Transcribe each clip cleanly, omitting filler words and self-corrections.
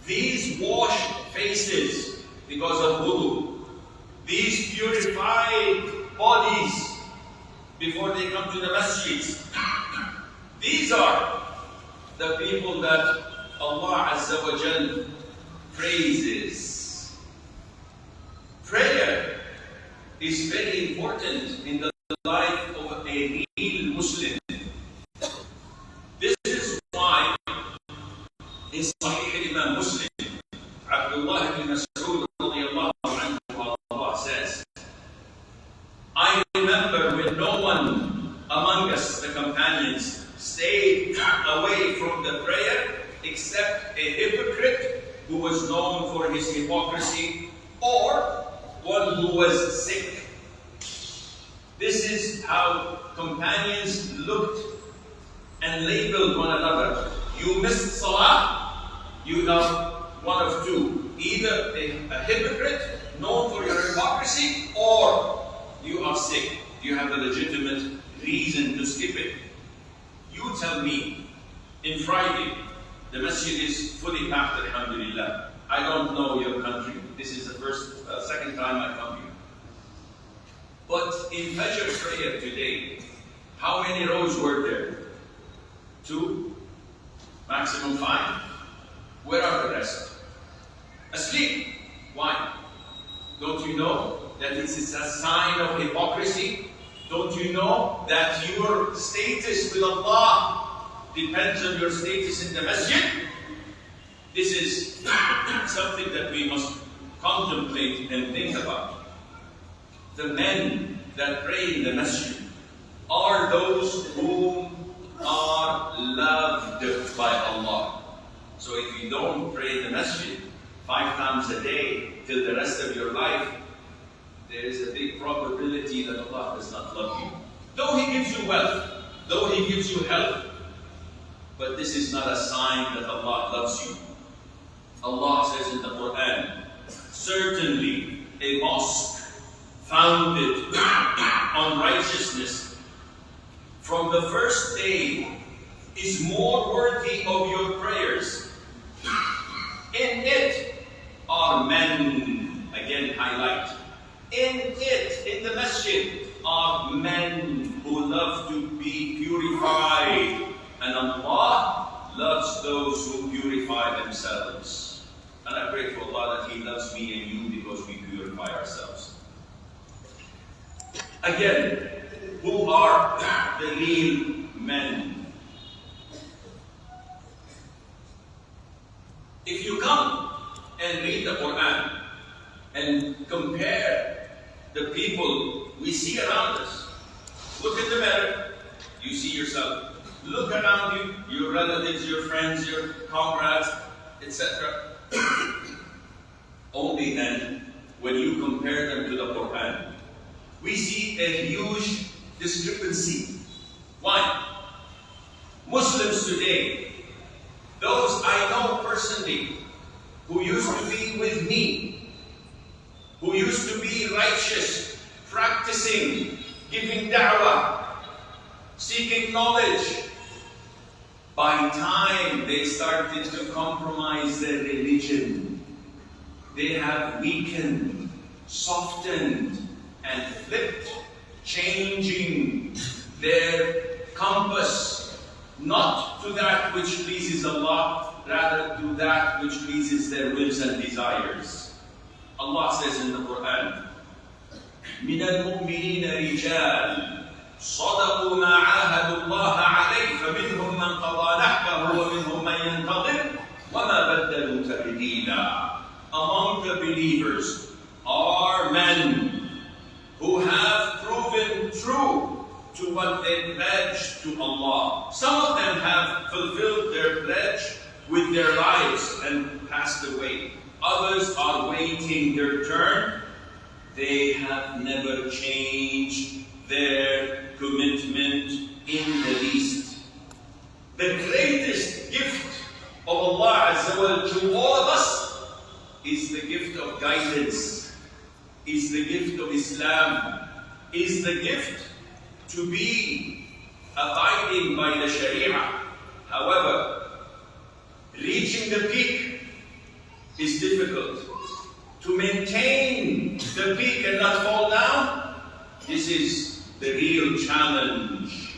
These wash faces because of wudu. These purified bodies before they come to the masjids. These are the people that Allah Azza wa Jal praises. Prayer is very important in the life of a real Muslim. This is why in Sahih Imam Muslim, Abdullah ibn Mas'ud radiyallahu anhu Allah says, I remember when no one among us, the companions, stayed away from the prayer except a hypocrite who was known for his hypocrisy or one who was sick. This is how companions looked and labeled one another. You missed salah, you are one of two. Either a hypocrite known for your hypocrisy, or you are sick. You have a legitimate reason to skip it. You tell me, in Friday, the masjid is fully packed, alhamdulillah. I don't know your country. This is the second time I come here. But in Fajr prayer today, how many rows were there? 2? Maximum 5? Where are the rest? Asleep. Why? Don't you know that this is a sign of hypocrisy? Don't you know that your status with Allah depends on your status in the masjid? This is something that we must contemplate and think about. The men that pray in the masjid are those who are loved by Allah. So if you don't pray in the masjid 5 times a day till the rest of your life, there is a big probability that Allah does not love you. Though He gives you wealth, though He gives you health, but this is not a sign that Allah loves you. Allah says in the Quran, certainly a mosque founded on righteousness from the first day is more worthy of your prayers. In it are men, again highlight, in the masjid are men who love to be purified, and Allah loves those who purify themselves. And I pray to Allah that He loves me and you because we purify ourselves. Again, who are the real men? If you come and read the Quran and compare the people we see around us, look in the mirror, you see yourself. Look around you, your relatives, your friends, your comrades, etc. Only then, when you compare them to the Quran, we see a huge discrepancy. Why? Muslims today, those I know personally, who used to be with me, who used to be righteous, practicing, giving da'wah, seeking knowledge, by time they started to compromise their religion, they have weakened, softened, and flipped, changing their compass, not to that which pleases Allah, rather to that which pleases their wills and desires. Allah says in the Quran, مِنَ الْمُؤْمِنِينَ رِجَالٌ صَدَقُوا مَا عَاهَدُوا اللَّهَ عَلَيْهِ فَمِنْهُمْ مَنْ قَضَى نَحْبَهُ وَمِنْهُمْ مَنْ يَنْتَظِرُ وَمَا بَدَّلُوا تَبْدِيلًا. Among the believers are men who have proven true to what they pledged to Allah. Some of them have fulfilled their pledge with their lives and passed away. Others are waiting their turn. They have never changed their commitment in the least. The greatest gift of Allah Azza wa Jalla to all of us is the gift of guidance, is the gift of Islam, is the gift to be abiding by the Sharia. However, reaching the peak is difficult. To maintain the peak and not fall down, this is the real challenge.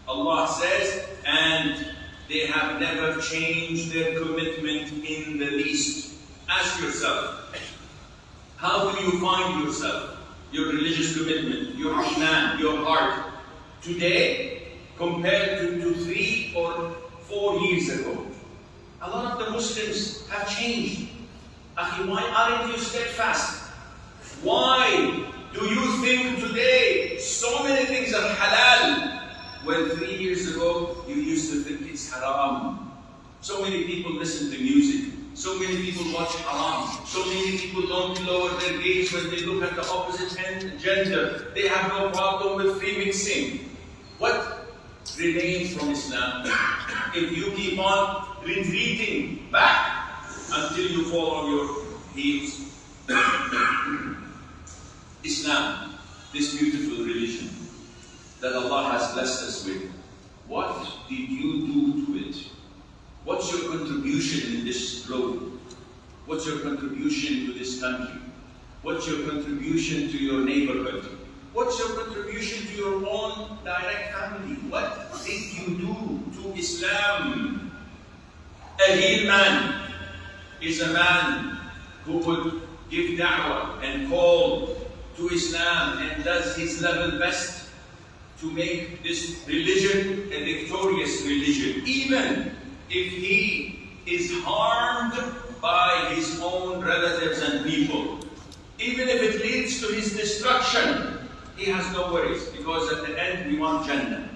Allah says, and they have never changed their commitment in the least. Ask yourself, how do you find yourself, your religious commitment, your iman, your heart, today compared to 3 or 4 years ago? A lot of the Muslims have changed. Akhi, why aren't you steadfast? Why do you think today so many things are halal when 3 years ago you used to think it's haram? So many people listen to music. So many people watch haram. So many people don't lower their gaze when they look at the opposite gender. They have no problem with free mixing. What remains from Islam? If you keep on retreating back until you fall on your heels. Islam, this beautiful religion that Allah has blessed us with, what did you do to it? What's your contribution in this globe? What's your contribution to this country? What's your contribution to your neighborhood? What's your contribution to your own direct family? What did you do to Islam? A real man is a man who would give da'wah and call to Islam and does his level best to make this religion a victorious religion, even if he is harmed by his own relatives and people. Even if it leads to his destruction, he has no worries, because at the end we want Jannah.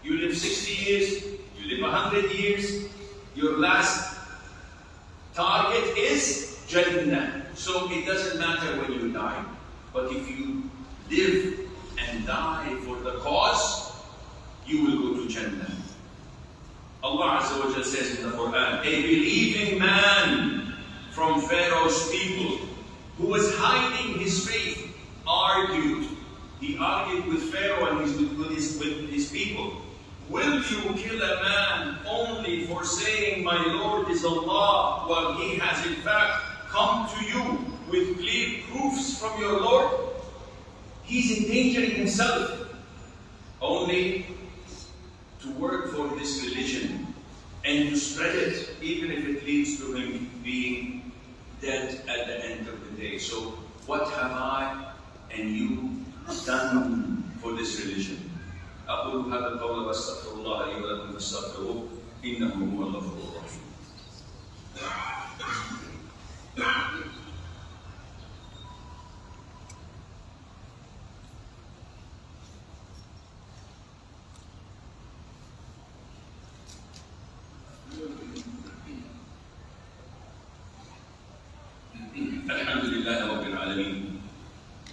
You live 60 years, you live 100 years, your last target is Jannah. So it doesn't matter when you die. But if you live and die for the cause, you will go to Jannah. Allah Azza wa Jalla says in the Quran, a believing man from Pharaoh's people who was hiding his faith argued. He argued with Pharaoh and with his people. Will you kill a man only for saying, my Lord is Allah, while he has in fact come to you with clear proofs from your Lord? He's endangering himself only to work for this religion and to spread it, even if it leads to him being dead at the end of the day. So what have I and you done for this religion? أقول هذا القول وأستغفر الله لي ولكم فاستغفروه إنه هو الغفور الرحيم. الحمد لله رب العالمين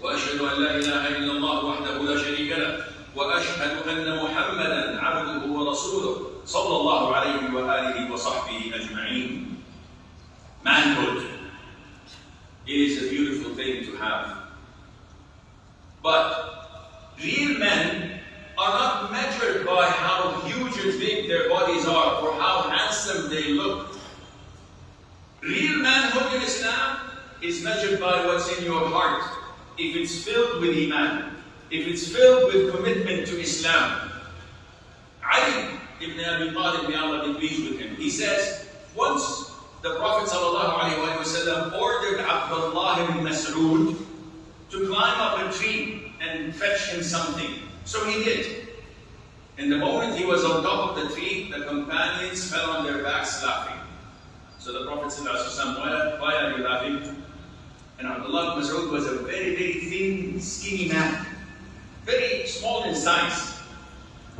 وأشهد أن لا إله إلا الله وحده لا شريك له وأشهد أن محمدا عبده ورسوله صلى الله عليه وآله وصحبه أجمعين. Manhood, it is a beautiful thing to have. But real men are not measured by how huge and big their bodies are or how handsome they look. Real manhood in Islam is measured by what's in your heart. If it's filled with Iman, if it's filled with commitment to Islam. Ali ibn Abi Talib, may Allah be pleased with him, he says, once the Prophet ﷺ ordered Abdullah ibn Mas'ud to climb up a tree and fetch him something. So he did. And the moment he was on top of the tree, the companions fell on their backs laughing. So the Prophet ﷺ, why are you laughing? And Abdullah ibn Mas'ud was a very, very thin, skinny man. Very small in size.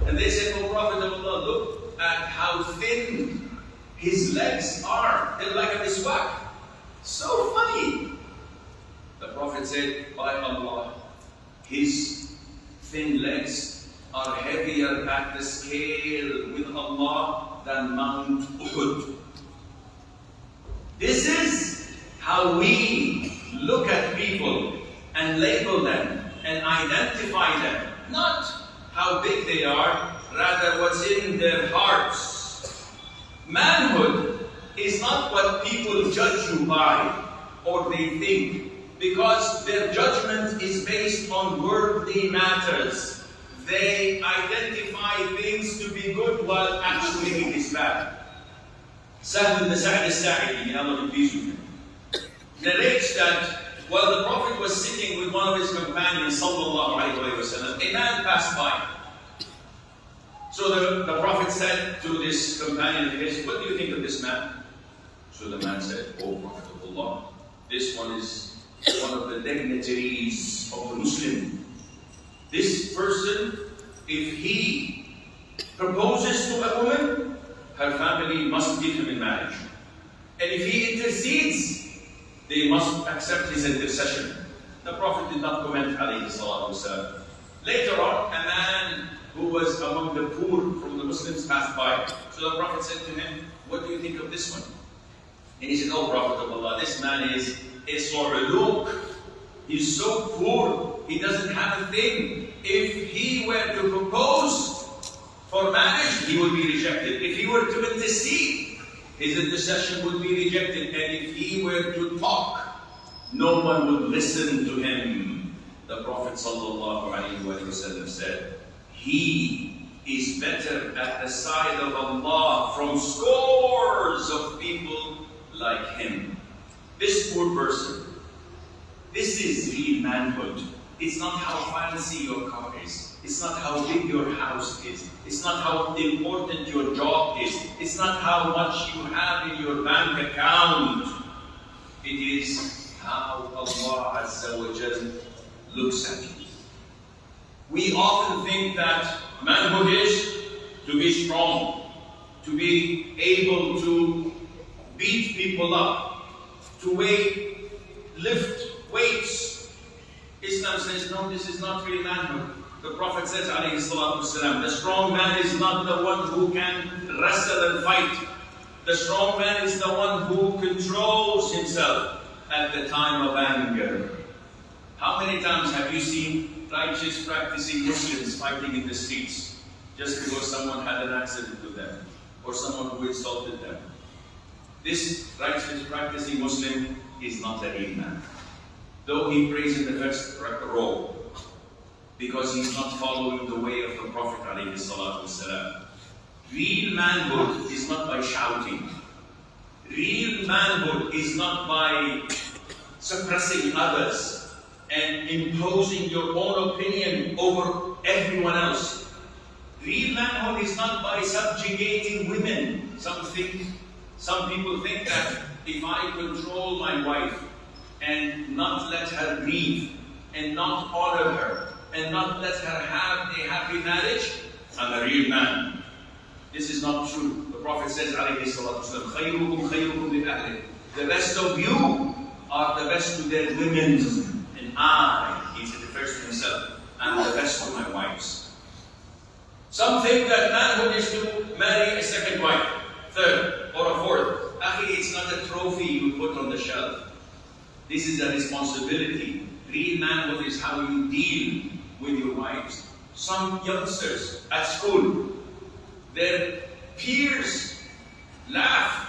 And they said, oh Prophet of Allah, look at how thin his legs are. They're like a miswak. So funny. The Prophet said, by Allah, his thin legs are heavier at the scale with Allah than Mount Uhud. This is how we look at people and label them and identify them. Not how big they are, rather what's in their hearts. Manhood is not what people judge you by or they think, because their judgment is based on worldly matters. They identify things to be good while actually it is bad. Sahl ibn Sa'd al-Sa'idi, may Allah be pleased with him, narrates that while the Prophet was sitting with one of his companions, sallallahu alayhi wa sallam, a man passed by. So the Prophet said to this companion of his, "What do you think of this man?" So the man said, "Oh Prophet of Allah, this one is one of the dignitaries of the Muslim. This person, if he proposes to a woman, her family must give him in marriage. And if he intercedes, they must accept his intercession." The Prophet did not comment, alayhi salatu wasalam. Later on, a man who was among the poor from the Muslims passed by. So the Prophet said to him, "What do you think of this one?" And he said, "Oh Prophet of Allah, this man is su'uluk. He's so poor, he doesn't have a thing. If he were to propose for marriage, he would be rejected. If he were to intercede, his intercession would be rejected. And if he were to talk, no one would listen to him." The Prophet ﷺ said, "He is better at the side of Allah from scores of people like him." This poor person, this is real manhood. It's not how fancy your car is. It's not how big your house is. It's not how important your job is. It's not how much you have in your bank account. It is how Allah Azza wa Jal looks at you. We often think that manhood is to be strong, to be able to beat people up, to lift weights. Islam says, no, this is not real manhood. The Prophet says, alayhi salatu wasalam, the strong man is not the one who can wrestle and fight. The strong man is the one who controls himself at the time of anger. How many times have you seen righteous practicing Muslims fighting in the streets just because someone had an accident with them or someone who insulted them? This righteous practicing Muslim is not a real man, though he prays in the first row, because he's not following the way of the Prophet ﷺ. Real manhood is not by shouting. Real manhood is not by suppressing others and imposing your own opinion over everyone else. Real manhood is not by subjugating women. Some people think that if I control my wife and not let her breathe and not honor her and not let her have a happy marriage, I'm a real man. This is not true. The Prophet says, alayhi salatu wasalam, "Khayrukum khayrukum li ahli." The best of you are the best to their women. And I, he refers to himself, am the best to my wives. Some think that manhood is to marry a second wife, third, or a fourth. Actually, it's not a trophy you put on the shelf. This is a responsibility. Real manhood is how you deal with your wives. Some youngsters at school, their peers laugh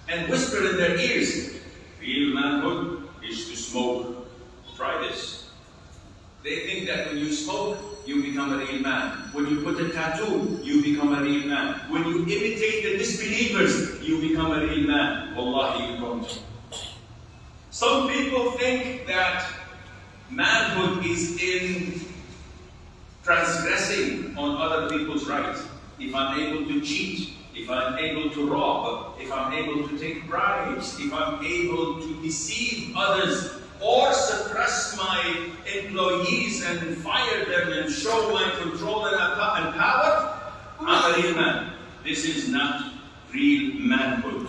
and whisper in their ears, "Real manhood is to smoke. Try this." They think that when you smoke, you become a real man. When you put a tattoo, you become a real man. When you imitate the disbelievers, you become a real man. Wallahi, you don't. Some people think that manhood is in transgressing on other people's rights. If I'm able to cheat, if I'm able to rob, if I'm able to take bribes, if I'm able to deceive others, or suppress my employees and fire them and show my control and power, I'm a real man. This is not real manhood.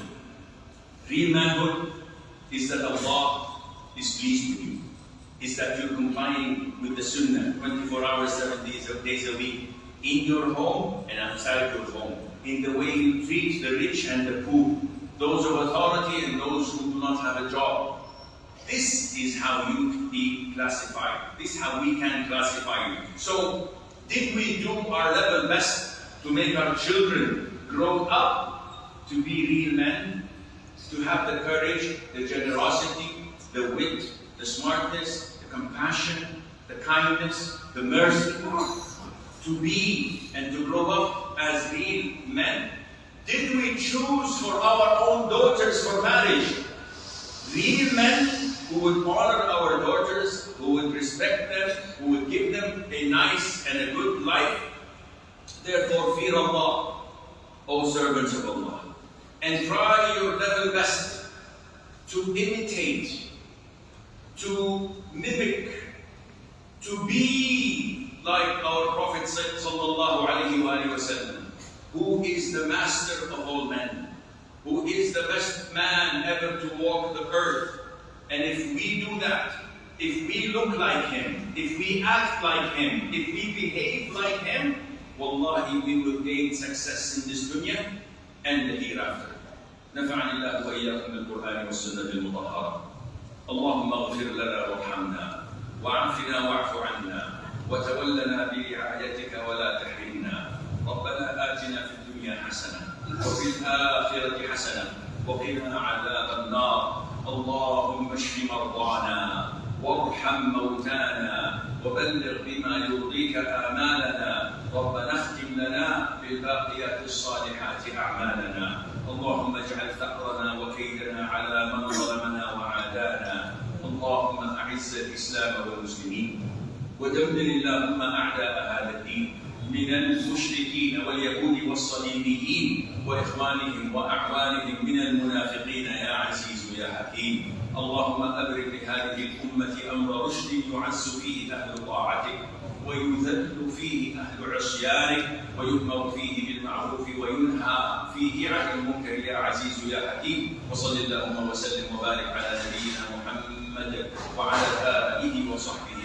Real manhood is that Allah is pleased with you. Is that you're complying with the Sunnah 24 hours, 7 days a week, in your home and outside your home, in the way you treat the rich and the poor, those of authority and those who do not have a job. This is how you be classified. This is how we can classify you. So, did we do our level best to make our children grow up to be real men, to have the courage, the generosity, the wit, the smartness, the compassion, the kindness, the mercy, to be and to grow up as real men? Did we choose for our own daughters for marriage real men who would honor our daughters, who would respect them, who would give them a nice and a good life? Therefore, fear Allah, O servants of Allah, and try your level best to imitate, to mimic, to be like our Prophet sallallahu alaihi wasallam, who is the master of all men, who is the best man ever to walk the earth. And if we do that, if we look like him, if we act like him, if we behave like him, wallahi, we will gain success in this dunya and the hereafter. نفعني الله وإياكم بالقرآن والسنة المطهرة. اللهم اغفر لنا وارحمنا وعافنا واعف عنا وتولنا برعايتك ولا تحرمنا. ربنا آتنا في الدنيا حسنة وفي الآخرة حسنة وقنا عذاب النار. اللهم اشف مرضانا وارحم موتانا وبلغ بما يرضيك آمالنا. ربنا اختم لنا بالباقيات الصالحات أعمالنا. اللهم اجعل ثأرنا وكيدنا على من ظلمنا وعادانا. اللهم أعز الإسلام والمسلمين ودمر اللهم أعداء هذا الدين من المشركين واليهود والصليبيين وإخوانهم وأعوانهم من المنافقين يا عزيز يا حكيم. اللهم أبرم لهذه الأمة أمر رشد يعز فيه أهل طاعتك ويذل فيه أهل عصيانك ويؤمر فيه بالمعروف وينهى فيه عن المنكر يا عزيز يا حكيم. وصل اللهم وسلم وبارك على نبينا محمد وعلى آله وصحبه